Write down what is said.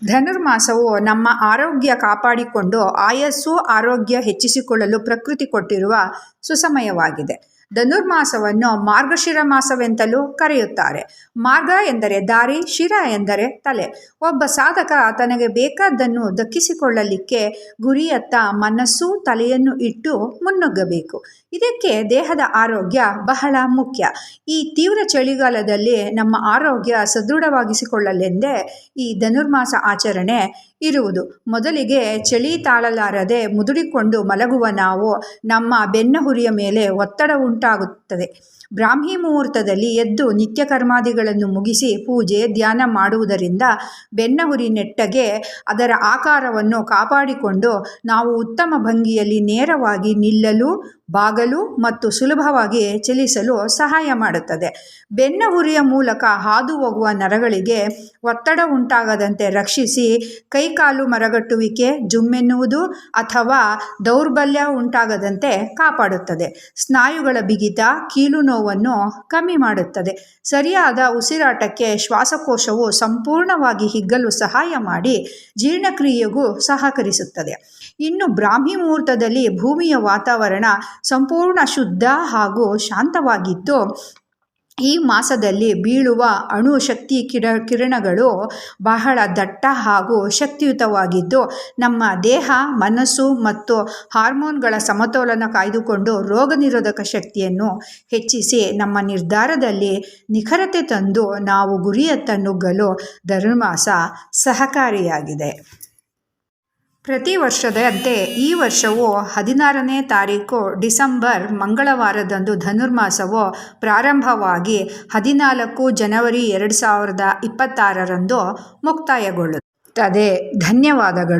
ಧನುರ್ಮಾಸವು ನಮ್ಮ ಆರೋಗ್ಯ ಕಾಪಾಡಿಕೊಂಡು ಆಯಸ್ಸು ಆರೋಗ್ಯ ಹೆಚ್ಚಿಸಿಕೊಳ್ಳಲು ಪ್ರಕೃತಿ ಕೊಟ್ಟಿರುವ ಸುಸಮಯವಾಗಿದೆ. ಧನುರ್ಮಾಸವನ್ನು ಮಾರ್ಗಶಿರ ಮಾಸವೆಂತಲೂ ಕರೆಯುತ್ತಾರೆ. ಮಾರ್ಗ ಎಂದರೆ ದಾರಿ, ಶಿರ ಎಂದರೆ ತಲೆ. ಒಬ್ಬ ಸಾಧಕ ತನಗೆ ಬೇಕಾದ್ದನ್ನು ದಕ್ಕಿಸಿಕೊಳ್ಳಲಿಕ್ಕೆ ಗುರಿಯತ್ತ ಮನಸ್ಸು ತಲೆಯನ್ನು ಇಟ್ಟು ಮುನ್ನುಗ್ಗಬೇಕು. ಇದಕ್ಕೆ ದೇಹದ ಆರೋಗ್ಯ ಬಹಳ ಮುಖ್ಯ. ಈ ತೀವ್ರ ಚಳಿಗಾಲದಲ್ಲಿ ನಮ್ಮ ಆರೋಗ್ಯ ಸದೃಢವಾಗಿಸಿಕೊಳ್ಳಲೆಂದೇ ಈ ಧನುರ್ಮಾಸ ಆಚರಣೆ ಇರುವುದು. ಮೊದಲಿಗೆ ಚಳಿ ತಾಳಲಾರದೆ ಮುದುಡಿಕೊಂಡು ಮಲಗುವ ನಾವು ನಮ್ಮ ಬೆನ್ನಹುರಿಯ ಮೇಲೆ ಒತ್ತಡ ಉಂಟಾಗುತ್ತದೆ. ಬ್ರಾಹ್ಮಿ ಮುಹೂರ್ತದಲ್ಲಿ ಎದ್ದು ನಿತ್ಯ ಕರ್ಮಾದಿಗಳನ್ನು ಮುಗಿಸಿ ಪೂಜೆ ಧ್ಯಾನ ಮಾಡುವುದರಿಂದ ಬೆನ್ನಹುರಿ ನೆಟ್ಟಗೆ ಅದರ ಆಕಾರವನ್ನು ಕಾಪಾಡಿಕೊಂಡು ನಾವು ಉತ್ತಮ ಭಂಗಿಯಲ್ಲಿ ನೇರವಾಗಿ ನಿಲ್ಲಲು, ಬಾಗಲು ಮತ್ತು ಸುಲಭವಾಗಿ ಚಲಿಸಲು ಸಹಾಯ ಮಾಡುತ್ತದೆ. ಬೆನ್ನಹುರಿಯ ಮೂಲಕ ಹಾದು ಹೋಗುವ ನರಗಳಿಗೆ ಒತ್ತಡ ಉಂಟಾಗದಂತೆ ರಕ್ಷಿಸಿ ಕೈಕಾಲು ಮರಗಟ್ಟುವಿಕೆ, ಜುಮ್ಮೆನ್ನುವುದು ಅಥವಾ ದೌರ್ಬಲ್ಯ ಉಂಟಾಗದಂತೆ ಕಾಪಾಡುತ್ತದೆ. ಸ್ನಾಯುಗಳ ಬಿಗಿತ, ಕೀಲು ನೋವನ್ನು ಕಮ್ಮಿ ಮಾಡುತ್ತದೆ. ಸರಿಯಾದ ಉಸಿರಾಟಕ್ಕೆ ಶ್ವಾಸಕೋಶವು ಸಂಪೂರ್ಣವಾಗಿ ಹಿಗ್ಗಲು ಸಹಾಯ ಮಾಡಿ ಜೀರ್ಣಕ್ರಿಯೆಗೂ ಸಹಕರಿಸುತ್ತದೆ. ಇನ್ನು ಬ್ರಾಹ್ಮಿ ಮುಹೂರ್ತದಲ್ಲಿ ಭೂಮಿಯ ವಾತಾವರಣ ಸಂಪೂರ್ಣ ಶುದ್ಧ ಹಾಗೂ ಶಾಂತವಾಗಿದ್ದು ಈ ಮಾಸದಲ್ಲಿ ಬೀಳುವ ಅಣು ಶಕ್ತಿ ಕಿರಣಗಳು ಬಹಳ ದಟ್ಟ ಹಾಗೂ ಶಕ್ತಿಯುತವಾಗಿದ್ದು ನಮ್ಮ ದೇಹ, ಮನಸ್ಸು ಮತ್ತು ಹಾರ್ಮೋನ್ಗಳ ಸಮತೋಲನ ಕಾಯ್ದುಕೊಂಡು ರೋಗ ನಿರೋಧಕ ಶಕ್ತಿಯನ್ನು ಹೆಚ್ಚಿಸಿ ನಮ್ಮ ನಿರ್ಧಾರದಲ್ಲಿ ನಿಖರತೆ ತಂದು ನಾವು ಗುರಿಯತ್ತ ನುಗ್ಗಲು ಧನುರ್ಮಾಸ ಸಹಕಾರಿಯಾಗಿದೆ. ಪ್ರತಿ ವರ್ಷದಂತೆ ಈ ವರ್ಷವೂ 16ನೇ ತಾರೀಕು ಡಿಸೆಂಬರ್ ಮಂಗಳವಾರದಂದು ಧನುರ್ಮಾಸವು ಪ್ರಾರಂಭವಾಗಿ 14 ಜನವರಿ 2026ರಂದು ಮುಕ್ತಾಯಗೊಳ್ಳುತ್ತದೆ. ಧನ್ಯವಾದಗಳು.